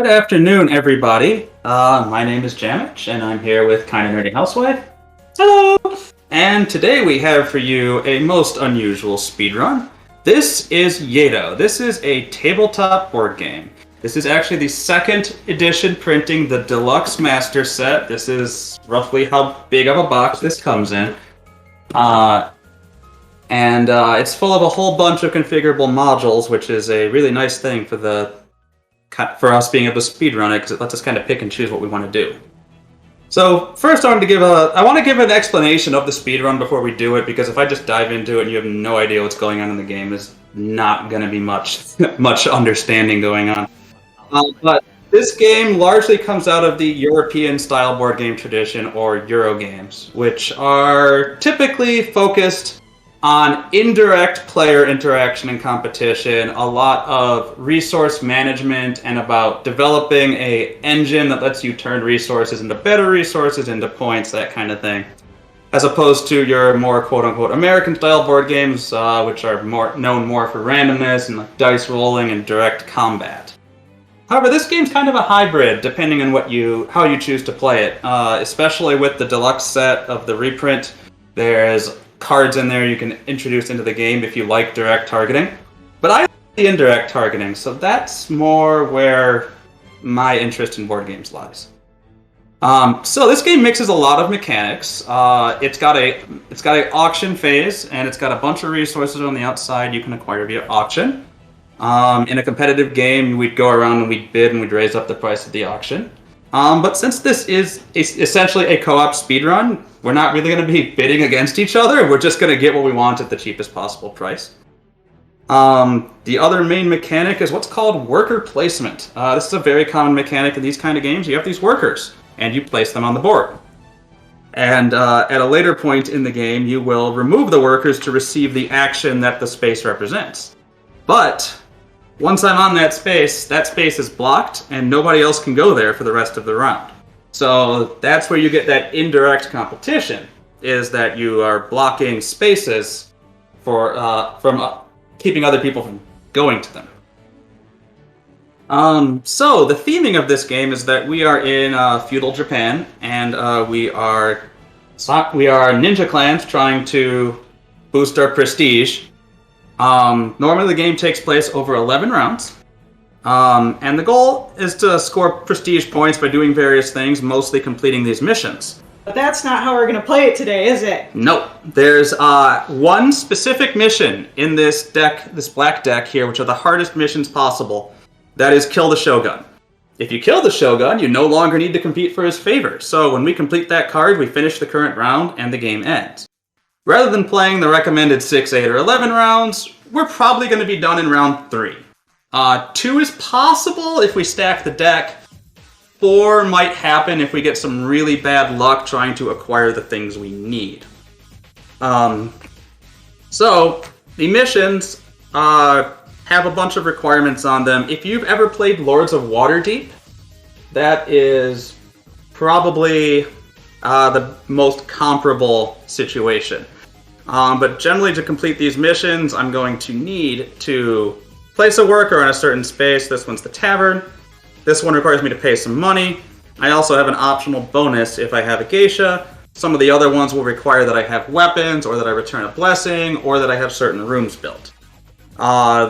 Good afternoon, everybody. My name is Jammitch, and I'm here with KindaNerdyHousewife. Hello! And today we have for you a most unusual speedrun. This is Yedo. This is a tabletop board game. This is actually the second edition printing the deluxe master set. This is roughly how big of a box this comes in. It's full of a whole bunch of configurable modules, which is a really nice thing for us being able to speedrun it, because it lets us kind of pick and choose what we want to do. So first, I want to give an explanation of the speedrun before we do it, because if I just dive into it and you have no idea what's going on in the game, there's not going to be much understanding going on. But this game largely comes out of the European-style board game tradition, or Euro games, which are typically focused on indirect player interaction and competition, a lot of resource management, and about developing an engine that lets you turn resources into better resources, into points, that kind of thing. As opposed to your more quote-unquote American-style board games, which are known more for randomness and like dice rolling and direct combat. However, this game's kind of a hybrid, depending on how you choose to play it. Especially with the deluxe set of the reprint, there's cards in there you can introduce into the game if you like direct targeting. But I like the indirect targeting, so that's more where my interest in board games lies. So this game mixes a lot of mechanics. It's got an auction phase, and it's got a bunch of resources on the outside you can acquire via auction. In a competitive game, we'd go around and we'd bid and we'd raise up the price of the auction. But since this is essentially a co-op speedrun, we're not really going to be bidding against each other. We're just going to get what we want at the cheapest possible price. The other main mechanic is what's called worker placement. This is a very common mechanic in these kind of games. You have these workers, and you place them on the board. And at a later point in the game, you will remove the workers to receive the action that the space represents. But once I'm on that space is blocked, and nobody else can go there for the rest of the round. So that's where you get that indirect competition, is that you are blocking spaces from keeping other people from going to them. So the theming of this game is that we are in feudal Japan, and we are ninja clans trying to boost our prestige. Normally the game takes place over 11 rounds, and the goal is to score prestige points by doing various things, mostly completing these missions. But that's not how we're going to play it today, is it? No. There's one specific mission in this black deck here, which are the hardest missions possible. That is kill the Shogun. If you kill the Shogun, you no longer need to compete for his favor. So when we complete that card, we finish the current round and the game ends. Rather than playing the recommended 6, 8, or 11 rounds, we're probably going to be done in round 3. 2 is possible if we stack the deck. 4 might happen if we get some really bad luck trying to acquire the things we need. So, the missions have a bunch of requirements on them. If you've ever played Lords of Waterdeep, that is probably the most comparable situation. But generally, to complete these missions, I'm going to need to place a worker on a certain space. This one's the tavern. This one requires me to pay some money. I also have an optional bonus if I have a geisha. Some of the other ones will require that I have weapons, or that I return a blessing, or that I have certain rooms built. Kill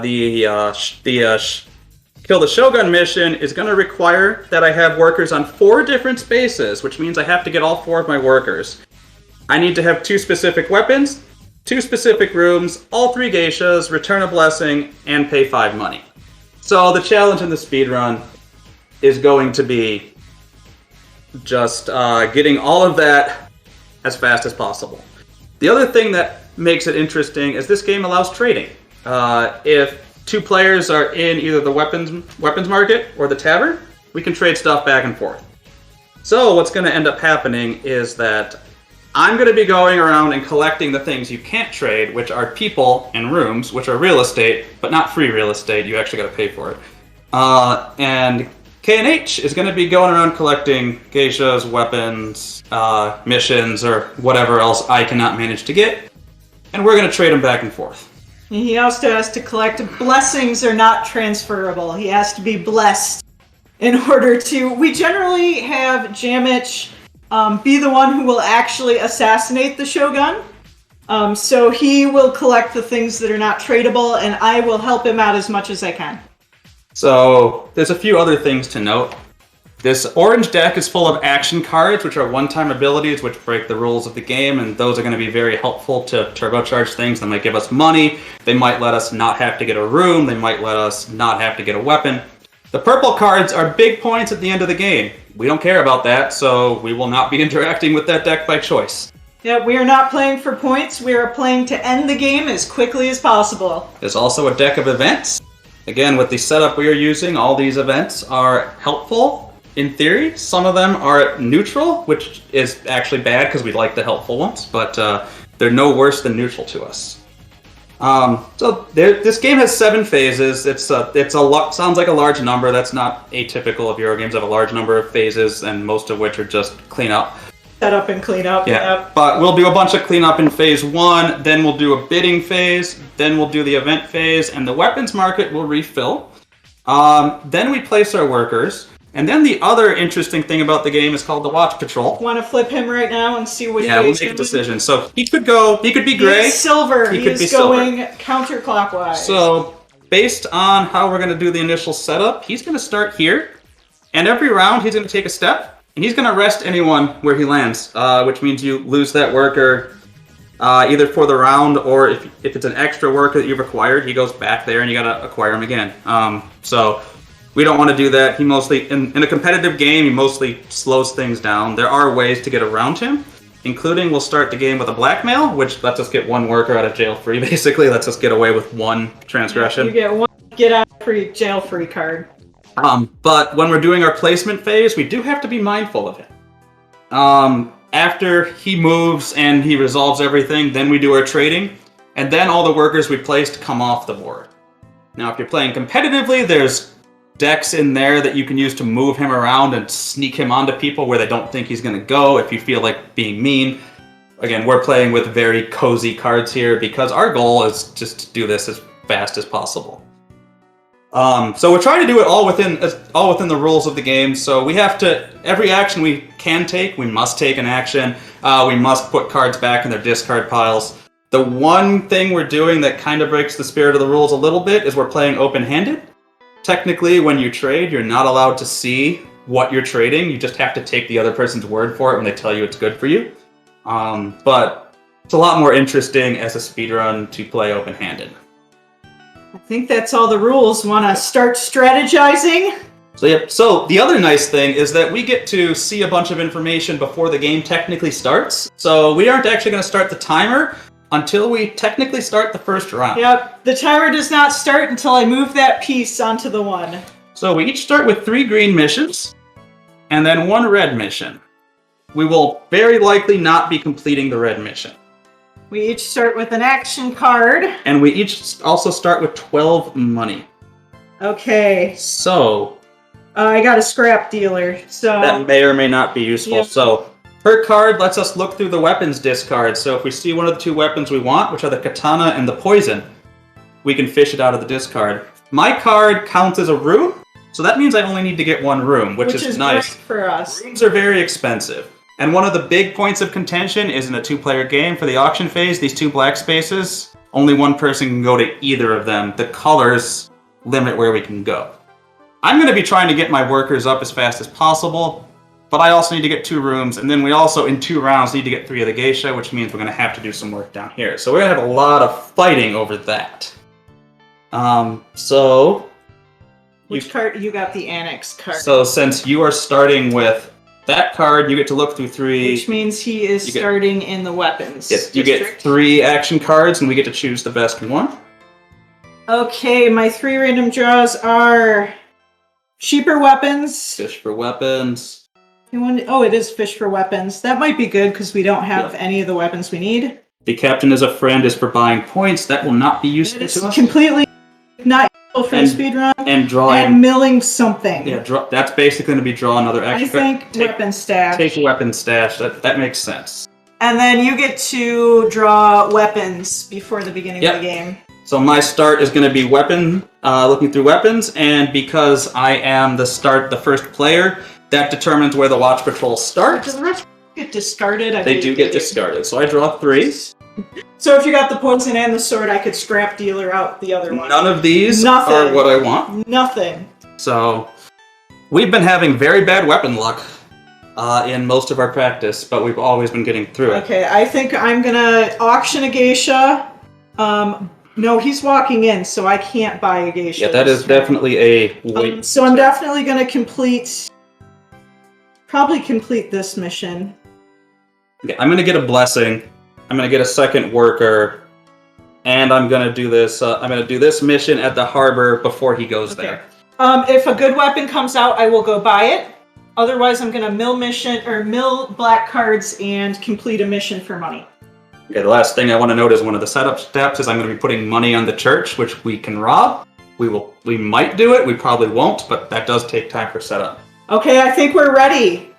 the Shogun mission is going to require that I have workers on 4 different spaces, which means I have to get all 4 of my workers. I need to have 2 specific weapons, 2 specific rooms, all 3 geishas, return a blessing, and pay 5 money. So the challenge in the speedrun is going to be just getting all of that as fast as possible. The other thing that makes it interesting is this game allows trading. If 2 players are in either the weapons market or the tavern, we can trade stuff back and forth. So what's going to end up happening is that I'm going to be going around and collecting the things you can't trade, which are people and rooms, which are real estate, but not free real estate. You actually got to pay for it. And K&H is going to be going around collecting geishas, weapons, missions, or whatever else I cannot manage to get. And we're going to trade them back and forth. He also has to collect blessings are not transferable. He has to be blessed in order to... We generally have Jammitch be the one who will actually assassinate the Shogun. So he will collect the things that are not tradable, and I will help him out as much as I can. So there's a few other things to note. This orange deck is full of action cards, which are one-time abilities which break the rules of the game, and those are going to be very helpful to turbocharge things. They might give us money, they might let us not have to get a room, they might let us not have to get a weapon. The purple cards are big points at the end of the game. We don't care about that, so we will not be interacting with that deck by choice. Yeah, we are not playing for points, we are playing to end the game as quickly as possible. There's also a deck of events. Again, with the setup we are using, all these events are helpful. In theory, some of them are neutral, which is actually bad because we like the helpful ones, but they're no worse than neutral to us. This game has 7 phases. Sounds like a large number. That's not atypical of Euro games. Have a large number of phases, and most of which are just cleanup. Set up and clean up. Yeah, Yep. but we'll do a bunch of cleanup in phase 1, then we'll do a bidding phase, then we'll do the event phase, and the weapons market will refill. Then we place our workers. And then the other interesting thing about the game is called the Watch Patrol. Want to flip him right now and see what Yeah, we'll make a decision. So he could be gray. He's silver. He could be going counterclockwise. So based on how we're going to do the initial setup, he's going to start here. And every round he's going to take a step. And he's going to rest anyone where he lands, which means you lose that worker either for the round, or if it's an extra worker that you've acquired, he goes back there and you got to acquire him again. So we don't want to do that. He mostly, in a competitive game, he mostly slows things down. There are ways to get around him, including we'll start the game with a blackmail, which lets us get one worker out of jail free, basically. Lets us get away with one transgression. You get one get out free, jail free card. But when we're doing our placement phase, we do have to be mindful of it. After he moves and he resolves everything, then we do our trading, and then all the workers we placed come off the board. Now, if you're playing competitively, there's decks in there that you can use to move him around and sneak him onto people where they don't think he's going to go if you feel like being mean. Again, we're playing with very cozy cards here because our goal is just to do this as fast as possible. So we're trying to do it all within the rules of the game. So we have to, every action we can take, we must take an action. We must put cards back in their discard piles. The one thing we're doing that kind of breaks the spirit of the rules a little bit is we're playing open-handed. Technically, when you trade, you're not allowed to see what you're trading. You just have to take the other person's word for it when they tell you it's good for you. But it's a lot more interesting as a speedrun to play open-handed. I think that's all the rules. Want to start strategizing? So the other nice thing is that we get to see a bunch of information before the game technically starts. So we aren't actually going to start the timer until we technically start the first round. Yep, the timer does not start until I move that piece onto the one. So we each start with 3 green missions, and then 1 red mission. We will very likely not be completing the red mission. We each start with an action card. And we each also start with 12 money. Okay. So I got a scrap dealer, so that may or may not be useful. Yep. So her card lets us look through the weapons discard. So if we see one of the 2 weapons we want, which are the katana and the poison, we can fish it out of the discard. My card counts as a room, so that means I only need to get 1 room, which is nice. Great for us. Rooms are very expensive. And one of the big points of contention is in a 2-player game for the auction phase, these 2 black spaces, only 1 person can go to either of them. The colors limit where we can go. I'm going to be trying to get my workers up as fast as possible, but I also need to get 2 rooms, and then we also, in 2 rounds, need to get 3 of the geisha, which means we're going to have to do some work down here. So we're going to have a lot of fighting over that. Which card? You got the annex card. So since you are starting with that card, you get to look through 3. Which means he is starting in the weapons. Yes, you get 3 action cards, and we get to choose the best one. Okay, my 3 random draws are cheaper weapons. Fish for weapons. Oh, it is fish for weapons. That might be good because we don't have any of the weapons we need. The captain is a friend is for buying points. That will not be useful to us. Completely not useful for the speedrun. And drawing. And milling something. Yeah, that's basically going to be draw another action card. I think weapon stash. Take weapon stash. That makes sense. And then you get to draw weapons before the beginning of the game. So my start is going to be weapon, looking through weapons, and because I am the first player, that determines where the watch patrol starts. Does the rest get discarded? They do get discarded. So I draw 3. So if you got the poison and the sword, I could scrap dealer out the other one. None of these are what I want. Nothing. So we've been having very bad weapon luck in most of our practice, but we've always been getting through it. Okay, I think I'm gonna auction a geisha. No, he's walking in, so I can't buy a geisha. Yeah, that is definitely a wait. So I'm definitely gonna probably complete this mission. Okay, I'm gonna get a blessing. I'm gonna get a second worker, and I'm gonna do this. I'm gonna do this mission at the harbor before he goes there. If a good weapon comes out, I will go buy it. Otherwise, I'm gonna mill black cards and complete a mission for money. Okay, the last thing I want to note is one of the setup steps is I'm going to be putting money on the church, which we can rob. We might do it. We probably won't, but that does take time for setup. Okay, I think we're ready.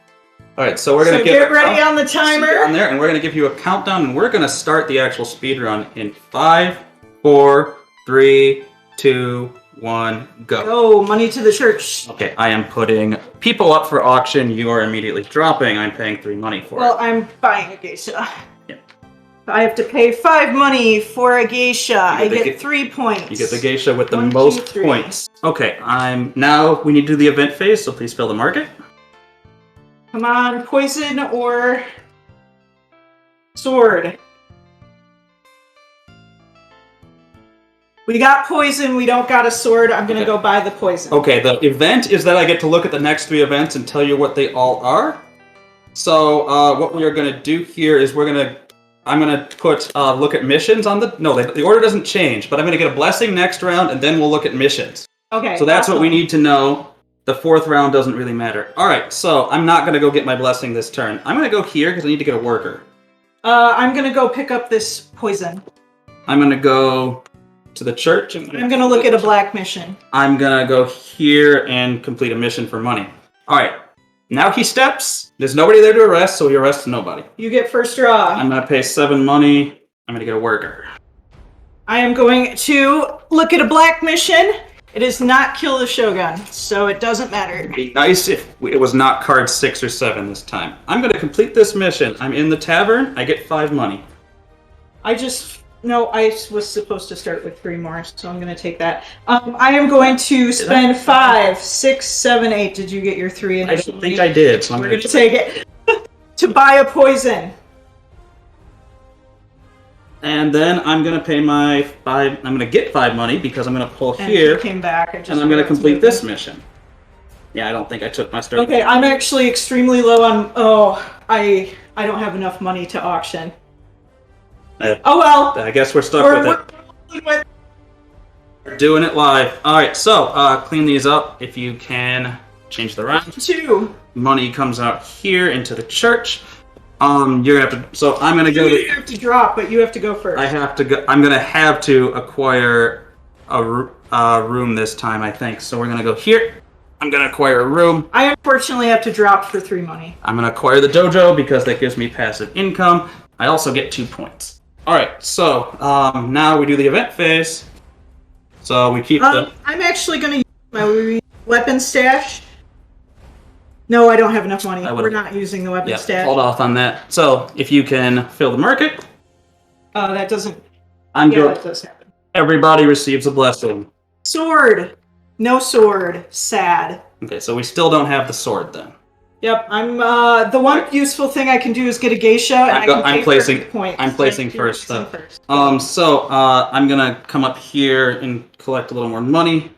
All right, so we're going to get ready on the timer. On there, and we're going to give you a countdown, and we're going to start the actual speed run in 5, 4, 3, 2, 1, go. Go, money to the church. Okay, I am putting people up for auction. You are immediately dropping. I'm paying 3 money for it. Well, I'm buying a geisha. Yeah. I have to pay 5 money for a geisha. I get 3 points. You get the geisha with the most points. Okay, now we need to do the event phase, so please fill the market. Come on, poison or sword. We got poison, we don't got a sword. I'm gonna go buy the poison. Okay, the event is that I get to look at the next 3 events and tell you what they all are. So what we are gonna do here is I'm gonna put look at missions on the order doesn't change, but I'm gonna get a blessing next round and then we'll look at missions. Okay. So that's what we need to know. The 4th round doesn't really matter. All right, so I'm not gonna go get my blessing this turn. I'm gonna go here because I need to get a worker. I'm gonna go pick up this poison. I'm gonna go to the church. I'm gonna look at a black mission. I'm gonna go here and complete a mission for money. All right, now he steps. There's nobody there to arrest, so he arrests nobody. You get first draw. I'm gonna pay 7 money. I'm gonna get a worker. I am going to look at a black mission. It is not kill the Shogun, so it doesn't matter. It'd be nice if it was not card 6 or 7 this time. I'm gonna complete this mission. I'm in the tavern. I get 5 money. I was supposed to start with 3 more, so I'm going to take that. I am going to spend 5, 6, 7, 8. Did you get your 3 initially? I don't think I did, so I'm going to take it to buy a poison. And then I'm going to pay my 5. I'm going to get 5 money because I'm going to pull And here. Came back. And I'm going to complete this mission. Yeah, I don't think I took my start. Okay, I'm actually extremely low on. I don't have enough money to auction. Oh well. I guess we're stuck with it. We're doing it live. All right, so clean these up if you can. Change the round. 2. Money comes out here into the church. You're gonna have to. So I'm gonna go. You have to drop, but you have to go first. I have to go. I'm gonna have to acquire a room this time, I think. So we're gonna go here. I'm gonna acquire a room. I unfortunately have to drop for 3 money. I'm gonna acquire the dojo because that gives me passive income. I also get 2 points. All right, so now we do the event phase. So we keep the. I'm actually going to use my weapon stash. No, I don't have enough money. We're not using the weapon stash. Hold off on that. So if you can fill the market. That doesn't. That does happen. Everybody receives a blessing. Sword. No sword. Sad. Okay, so we still don't have the sword then. Yep, I'm the one useful thing I can do is get a geisha and I'm placing points. I'm placing first though. So I'm gonna come up here and collect a little more money.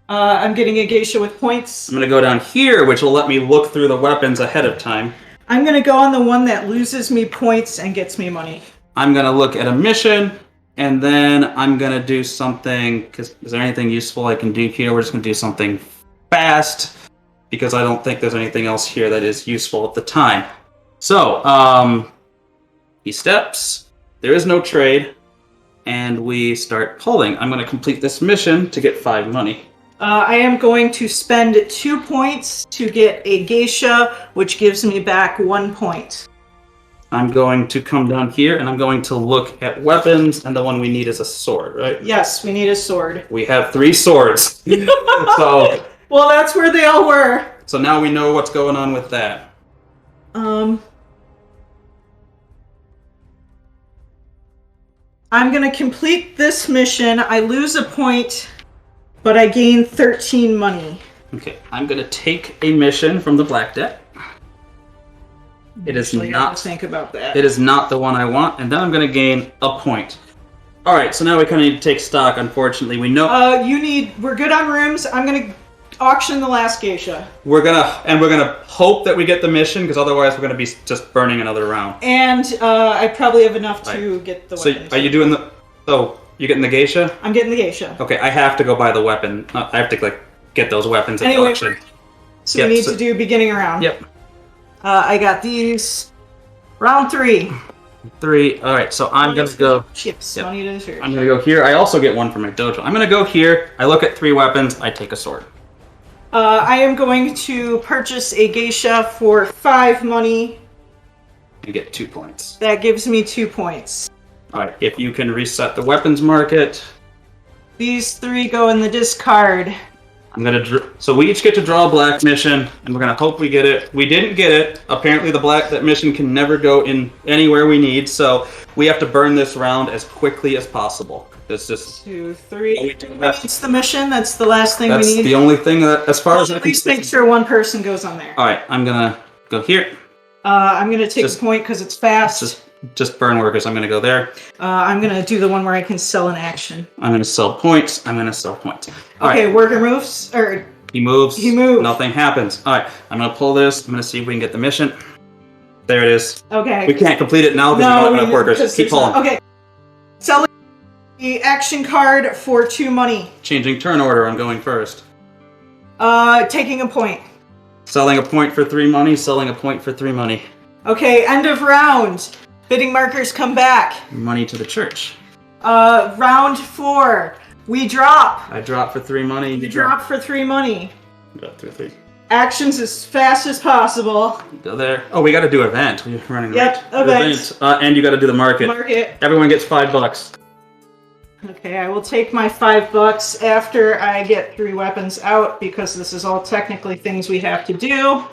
I'm getting a geisha with points. I'm gonna go down here, which will let me look through the weapons ahead of time. I'm gonna go on the one that loses me points and gets me money. I'm gonna look at a mission, and then I'm gonna do something. Is there anything useful I can do here? We're just gonna do something fast, because I don't think there's anything else here that is useful at the time. So, he steps, there is no trade, and we start pulling. I'm going to complete this mission to get 5 money. I am going to spend 2 points to get a geisha, which gives me back 1 point. I'm going to come down here and I'm going to look at weapons, and the one we need is a sword, right? Yes, we need a sword. We have 3 swords. So well, that's where they all were. So now we know what's going on with that. I'm gonna complete this mission. I lose a point, but I gain 13 money. Okay, I'm gonna take a mission from the black deck. It is not. Think about that. It is not the one I want, and then I'm gonna gain a point. All right, so now we kind of need to take stock. Unfortunately, we know. We're good on rooms. I'm gonna auction the last geisha. We're gonna hope that we get the mission, because otherwise we're gonna be just burning another round. And I probably have enough to get the weapons. So are you doing the? Oh, you getting the geisha? I'm getting the geisha. Okay, I have to go buy the weapon. I have to get those weapons at the auction. So we need to do beginning round. Yep. I got these. Round 3. 3. All right, so I'm gonna go. Chips. Money to the church. I'm gonna go here. I also get one for my dojo. I'm gonna go here. I look at 3 weapons. I take a sword. I am going to purchase a geisha for 5 money. You get 2 points. That gives me 2 points. All right, if you can reset the weapons market. These 3 go in the discard. I'm gonna. So we each get to draw a black mission, and we're gonna hope we get it. We didn't get it. Apparently, that mission can never go in anywhere we need. So we have to burn this round as quickly as possible. It's just 2, 3. That's the mission. That's the last thing we need. That's the only thing that, as far as I can. At least make sure one person goes on there. All right, I'm gonna go here. I'm gonna take a point because it's fast. Just burn workers. I'm gonna go there. I'm gonna do the one where I can sell an action. I'm gonna sell points. I'm gonna sell points. Okay, worker moves. Or he moves. He moves. Nothing happens. All right, I'm gonna pull this. I'm gonna see if we can get the mission. There it is. Okay. We can't complete it now because we don't have enough workers. Keep pulling. Okay. Selling the action card for 2 money. Changing turn order. I'm going first. Taking a point. Selling a point for 3 money. Selling a point for 3 money. Okay, end of round. Bidding markers come back. Money to the church. Round 4. We drop. I drop for 3 money. You drop for 3 money. Drop 3. Actions as fast as possible. Go there. Oh, we got to do event. We're running. Yep, event. And you got to do the market. Market. Everyone gets $5. Okay, I will take my $5 after I get 3 weapons out because this is all technically things we have to do.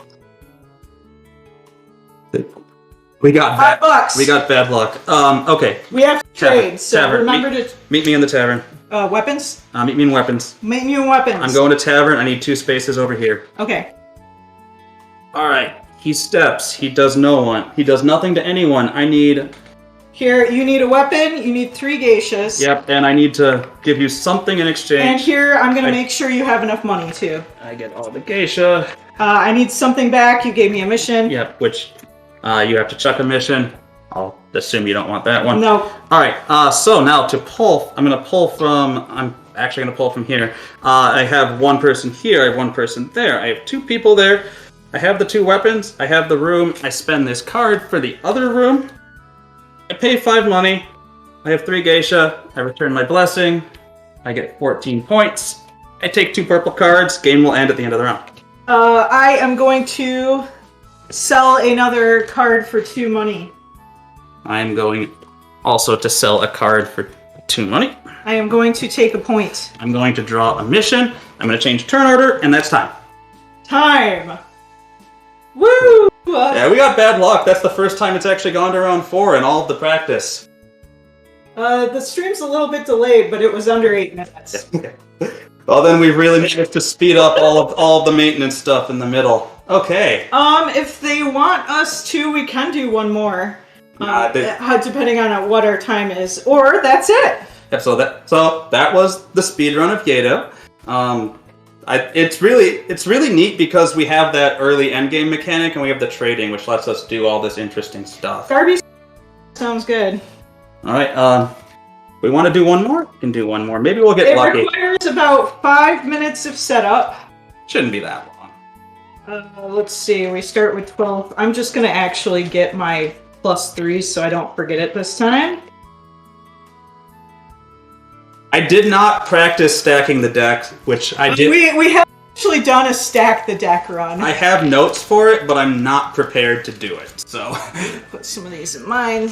We got $5. We got bad luck. Okay. We have to trade, so remember to meet me in the tavern. Weapons? Meet me in weapons. Meet me in weapons. I'm going to tavern. I need 2 spaces over here. Okay. All right. He steps. He does no one. He does nothing to anyone. I need. Here, you need a weapon. You need 3 geishas. Yep, and I need to give you something in exchange. And here, I'm gonna make sure you have enough money too. I get all the geisha. I need something back. You gave me a mission. Yep, which you have to chuck a mission. I'll assume you don't want that one. No. All right. So now to pull, I'm actually gonna pull from here. I have 1 person here. I have 1 person there. I have 2 people there. I have the 2 weapons. I have the room. I spend this card for the other room. I pay 5 money. I have 3 geisha. I return my blessing. I get 14 points. I take 2 purple cards. Game will end at the end of the round. I am going to sell another card for 2 money. I am going also to sell a card for 2 money. I am going to take a point. I'm going to draw a mission. I'm going to change turn order, and that's time. Time! Woo! Yeah, we got bad luck. That's the first time it's actually gone to round 4 in all of the practice. The stream's a little bit delayed, but it was under 8 minutes. Well, then we've really managed to speed up all of the maintenance stuff in the middle. Okay. If they want us to, we can do one more. Depending on what our time is, or that's it. Yeah, so that was the speed run of Yedo. It's really neat because we have that early endgame mechanic and we have the trading, which lets us do all this interesting stuff. Darby sounds good. All right. We want to do one more? We can do one more. Maybe we'll get lucky. It requires about 5 minutes of setup. Shouldn't be that long. Let's see. We start with 12. I'm just gonna actually get my +3 so I don't forget it this time. I did not practice stacking the deck, which I did. We have actually done a stack the deck run. I have notes for it, but I'm not prepared to do it, so... Put some of these in mine.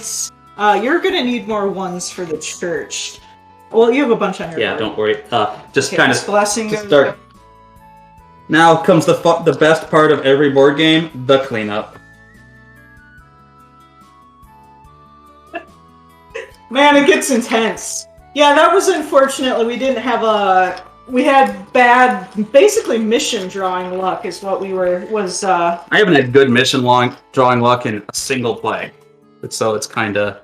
You're gonna need more ones for the church. Well, you have a bunch on your board. Don't worry. Just Okay, kind of blessing to start. Now comes the best part of every board game, the cleanup. Man, it gets intense. Yeah, that was unfortunately we didn't have a. We had bad, basically mission drawing luck is what we were I haven't had good mission drawing luck in a single play, so it's kind of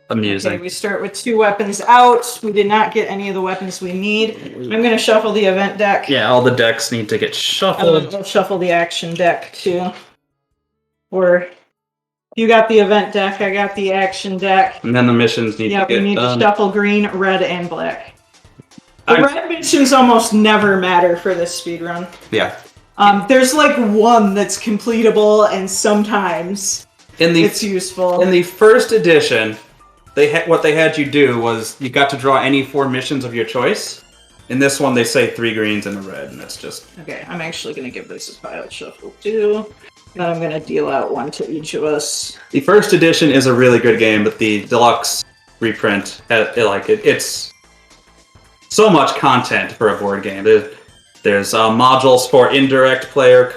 amusing. Okay, we start with 2 weapons out. We did not get any of the weapons we need. I'm gonna shuffle the event deck. Yeah, all the decks need to get shuffled. I'll shuffle the action deck too. Or you got the event deck, I got the action deck. And then the missions need to get done. Yeah, we need to shuffle green, red, and black. The red missions almost never matter for this speedrun. Yeah. There's like one that's completable, and sometimes it's useful. In the first edition, what they had you do was you got to draw any 4 missions of your choice. In this one, they say 3 greens and a red, and that's just... Okay, I'm actually going to give this a pilot shuffle too. Then I'm going to deal out 1 to each of us. The first edition is a really good game, but the deluxe reprint, it's so much content for a board game. There's modules for indirect player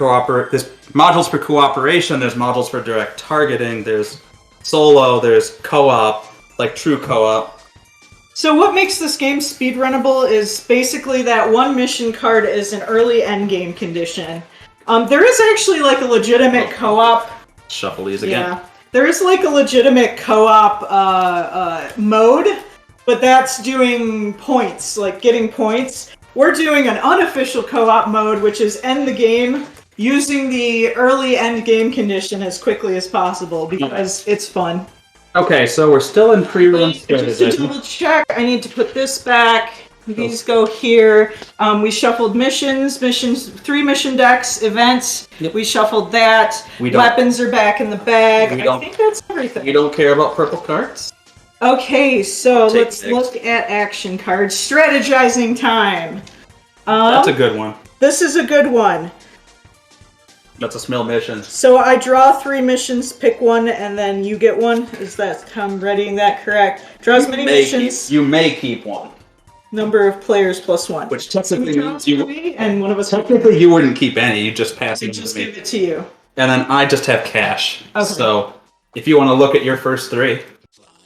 there's modules for cooperation, there's modules for direct targeting, there's solo, there's co-op, like true co-op. So what makes this game speedrunnable is basically that 1 mission card is an early endgame condition. There is actually like a legitimate co-op. Shuffle these again. Yeah, there is like a legitimate co-op mode, but that's doing points, like getting points. We're doing an unofficial co-op mode, which is end the game using the early end game condition as quickly as possible because it's fun. Okay, so we're still in pre-run strategy. Just to double check, I need to put this back. These go here. We shuffled missions, 3 mission decks, events. Yep. We shuffled that. Weapons are back in the bag. I think that's everything. You don't care about purple cards? Okay, so let's look at action cards. Strategizing time. That's a good one. This is a good one. That's a small mission. So I draw 3 missions, pick 1, and then you get 1. Is that, I'm reading that correct? Draw as many missions. You may keep 1. Number of players plus 1. Which technically means you... And one of us... Technically you wouldn't keep any, you just pass it to me. Just give it to you. And then I just have cash. Okay. So, if you want to look at your first 3.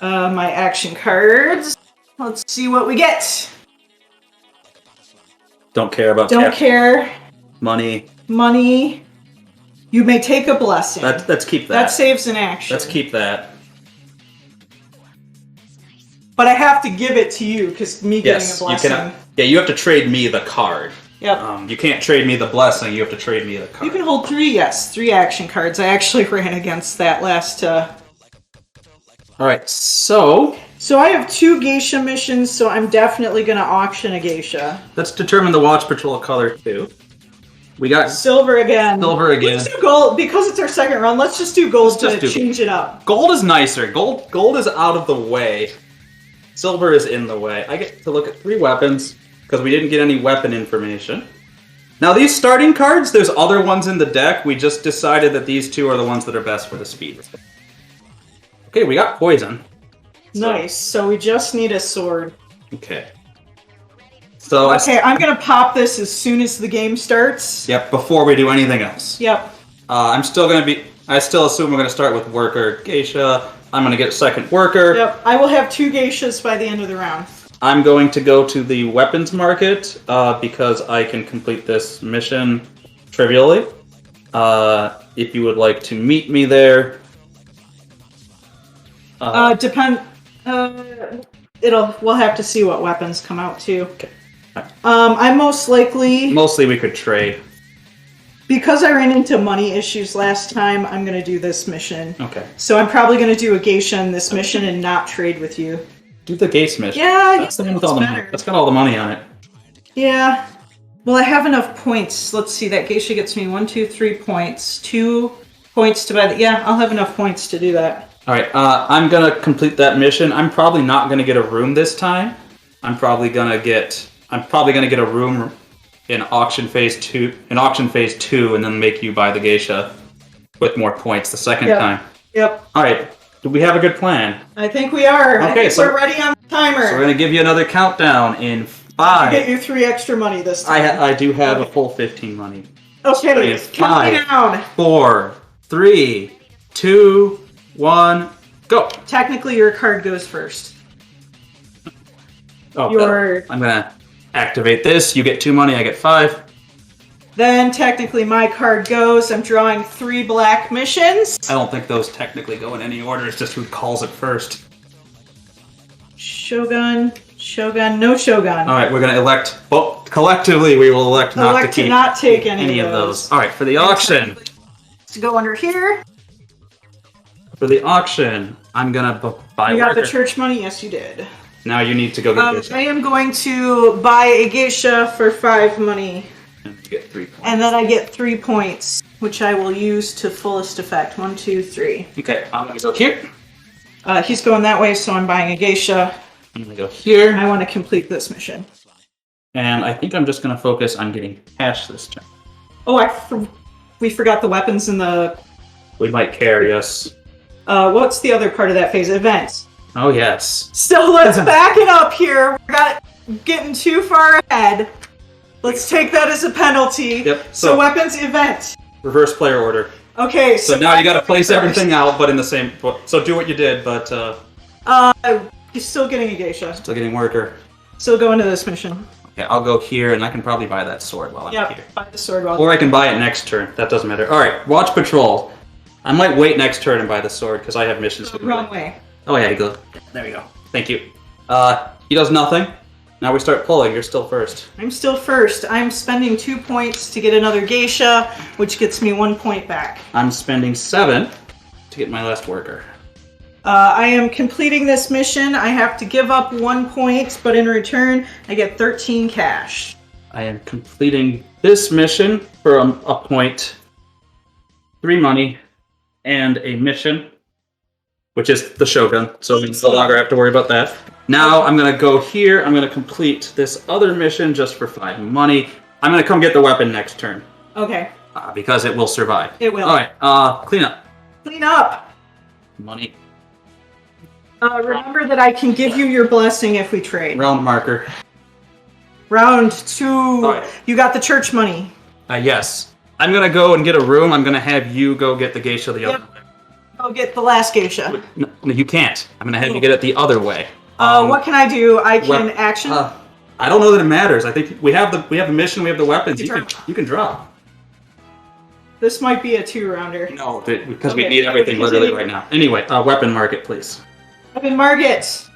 My action cards. Let's see what we get. Don't care about Don't care. Money. Money. You may take a blessing. Let's keep that. That saves an action. Let's keep that. But I have to give it to you, because me getting a blessing. You have to trade me the card. Yep. You can't trade me the blessing, you have to trade me the card. You can hold 3, yes. 3 action cards. I actually ran against that last... Alright, so... So I have 2 geisha missions, so I'm definitely going to auction a geisha. Let's determine the watch patrol color, too. We got... Silver again. Silver again. Let's do gold. Because it's our second run, let's just do gold to change it up. Gold is nicer. Gold is out of the way. Silver is in the way. I get to look at 3 weapons, because we didn't get any weapon information. Now these starting cards, there's other ones in the deck. We just decided that these 2 are the ones that are best for the speed. Okay, we got poison. Nice. So we just need a sword. Okay. So I'm gonna pop this as soon as the game starts. Yep, before we do anything else. Yep. I still assume we're gonna start with worker geisha. I'm gonna get a second worker. Yep. I will have 2 geishas by the end of the round. I'm going to go to the weapons market because I can complete this mission trivially. If you would like to meet me there. We'll have to see what weapons come out too. Okay. I'm mostly we could trade. Because I ran into money issues last time, I'm gonna do this mission. Okay. So I'm probably gonna do a geisha in this mission and not trade with you. Do the geisha mission. Yeah, that's the one with all the money. That's got all the money on it. Yeah. Well, I have enough points. Let's see, that geisha gets me 1, 2, 3 points. 2 points to buy the... Yeah, I'll have enough points to do that. Alright, I'm gonna complete that mission. I'm probably not gonna get a room this time. I'm probably gonna get a room in auction phase 2, and then make you buy the geisha with more points the second time. Yep. All right. Do we have a good plan? I think we are. Okay, I think so we're ready on the timer. So we're gonna give you another countdown in 5. You get your 3 extra money this time. I do have a full 15 money. Okay, count me down. 4, 3, 2, 1, go. Technically, your card goes first. Oh, Your I'm gonna activate this. You get 2 money. I get 5. Then technically my card goes. I'm drawing 3 black missions. I don't think those technically go in any order. It's just who calls it first. Shogun, Shogun, no Shogun. All right, we're gonna elect. Well, collectively, we will elect not to keep not take any of those. All right, for the auction. To go under here. For the auction, I'm gonna buy. You got worker. the church money. Yes, you did. Now you need to go get geisha. I am going to buy a geisha for 5 money. And you get 3 points. And then I get 3 points, which I will use to fullest effect. 1, 2, 3. Okay, I'm gonna go here. He's going that way, so I'm buying a geisha. I'm gonna go here. I want to complete this mission. And I think I'm just gonna focus on getting cash this turn. Oh, we forgot the weapons in the... We might care, yes. What's the other part of that phase? Events. Oh, yes. So let's back it up here. We're getting too far ahead. Let's take that as a penalty. Yep. So weapons, event. Reverse player order. Okay, So now you gotta place everything out, but in the same... So do what you did, but... He's still getting a geisha. Still getting worker. Still going to this mission. Okay, I'll go here, and I can probably buy that sword while I'm here. Buy the sword while... Or I can buy it next turn. That doesn't matter. Alright, watch patrol. I might wait next turn and buy the sword, because I have missions to do. Wrong way. Oh yeah, you go. There we go. Thank you. He does nothing. Now we start pulling. You're still first. I'm still first. I'm spending 2 points to get another geisha, which gets me 1 point back. I'm spending 7 to get my last worker. I am completing this mission. I have to give up 1 point, but in return, I get 13 cash. I am completing this mission for a point, 3 money, and a mission, which is the Shogun, so we no longer have to worry about that. Now I'm going to go here. I'm going to complete this other mission just for 5 money. I'm going to come get the weapon next turn. Okay. Because it will survive. It will. All right, clean up. Clean up. Money. Remember that I can give you your blessing if we trade. Round marker. Round 2. Right. You got the church money. Yes. I'm going to go and get a room. I'm going to have you go get the geisha the other way. I'll get the last geisha. No, you can't. I'm going to have you get it the other way. What can I do? I can action. I don't know that it matters. I think we have the mission. We have the weapons. You can draw. This might be a 2-rounder. No, because we need everything literally right now. Anyway, weapon market, please. Weapon market.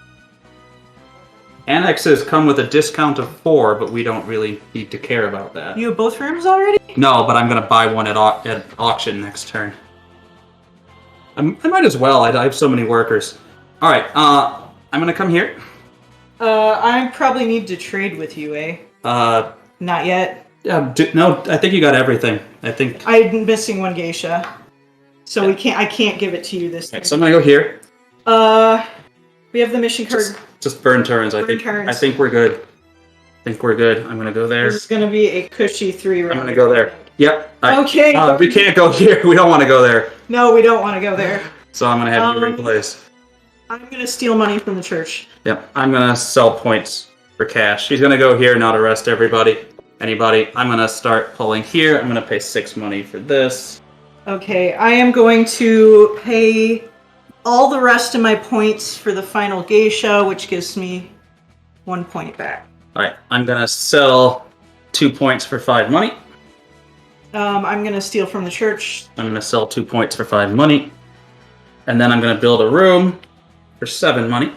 Annexes come with a discount of 4, but we don't really need to care about that. You have both rooms already? No, but I'm going to buy one at auction next turn. I might as well. I have so many workers. All right, I'm going to come here. I probably need to trade with you, eh? Not yet. No, I think you got everything. I think I'm missing 1 geisha, so I can't give it to you this time. Okay, so I'm gonna go here. We have the mission card. Just burn turns. I think we're good. I'm gonna go there. This is gonna be a cushy 3-round. I'm gonna go there. Yep. Okay. We can't go here. We don't want to go there. No, we don't want to go there. So I'm gonna have you replace. I'm gonna steal money from the church. Yep. I'm gonna sell points for cash. She's gonna go here, not arrest anybody. I'm gonna start pulling here. I'm gonna pay 6 money for this. Okay, I am going to pay all the rest of my points for the final geisha, which gives me 1 point back. All right, I'm gonna sell 2 points for 5 money. I'm gonna steal from the church. I'm gonna sell 2 points for 5 money, and then I'm gonna build a room for 7 money,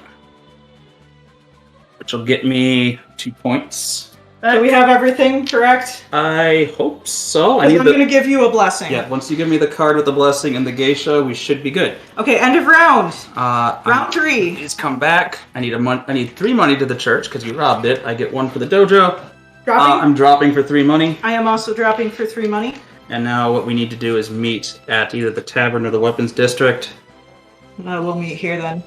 which will get me 2 points. Do we have everything correct? I hope so. I'm going to give you a blessing. Yeah, once you give me the card with the blessing and the geisha, we should be good. Okay, end of round. Round 3. Please come back. I need 3 money to the church because you robbed it. I get 1 for the dojo. Dropping? I'm dropping for 3 money. I am also dropping for 3 money. And now what we need to do is meet at either the tavern or the weapons district. We'll meet here then.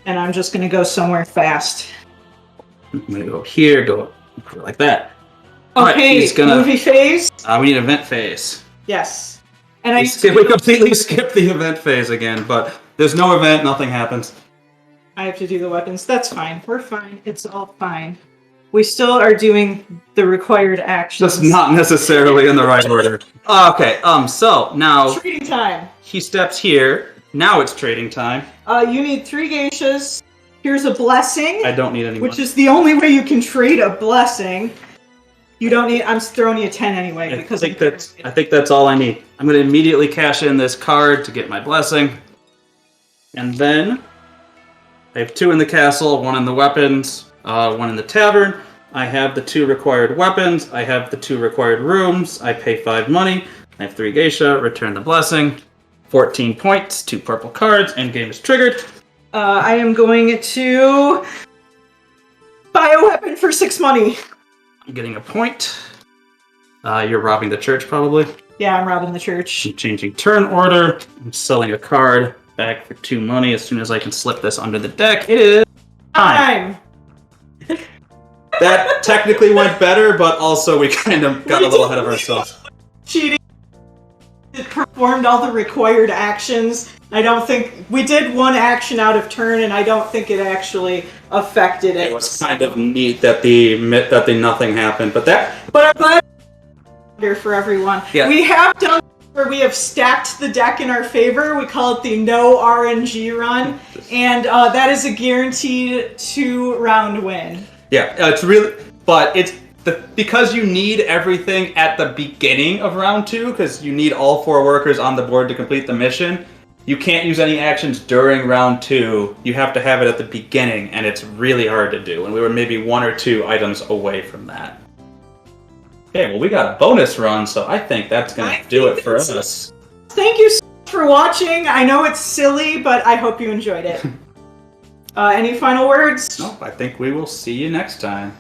And I'm just going to go somewhere fast. I'm going to go here, go like that. Alright, Okay, he's gonna. movie phase. We need event phase. Yes. And We completely skipped the event phase again, but there's no event, nothing happens. I have to do the weapons. That's fine. We're fine. It's all fine. We still are doing the required actions. Just not necessarily in the right order. Okay, so now Trading time. he steps here. Now it's trading time. You need 3 geishas. Here's a blessing. I don't need any more. Which is the only way you can trade a blessing. You don't need. I'm throwing you 10 anyway because I think that's all I need. I'm going to immediately cash in this card to get my blessing, and then I have 2 in the castle, 1 in the weapons, 1 in the tavern. I have the 2 required weapons. I have the 2 required rooms. I pay 5 money. I have 3 geisha. Return the blessing. 14 points. 2 purple cards. End game is triggered. I am going to buy a weapon for 6 money. I'm getting a point. You're robbing the church, probably. Yeah, I'm robbing the church. I'm changing turn order. I'm selling a card back for 2 money as soon as I can slip this under the deck. It is time. That technically went better, but also we kind of got a little ahead of ourselves. Cheating. It performed all the required actions. I don't think we did 1 action out of turn, and I don't think it actually affected it. It was kind of neat that the nothing happened, but I'm glad for everyone. Yeah. We have done where we have stacked the deck in our favor. We call it the no RNG run, and that is a guaranteed 2-round win. Yeah, it's really, but it's because you need everything at the beginning of round 2, because you need all 4 workers on the board to complete the mission. You can't use any actions during round 2. You have to have it at the beginning, and it's really hard to do. And we were maybe 1 or 2 items away from that. Okay, well, we got a bonus run, so I think that's going to do it for us. Thank you so much for watching. I know it's silly, but I hope you enjoyed it. Any final words? Nope, I think we will see you next time.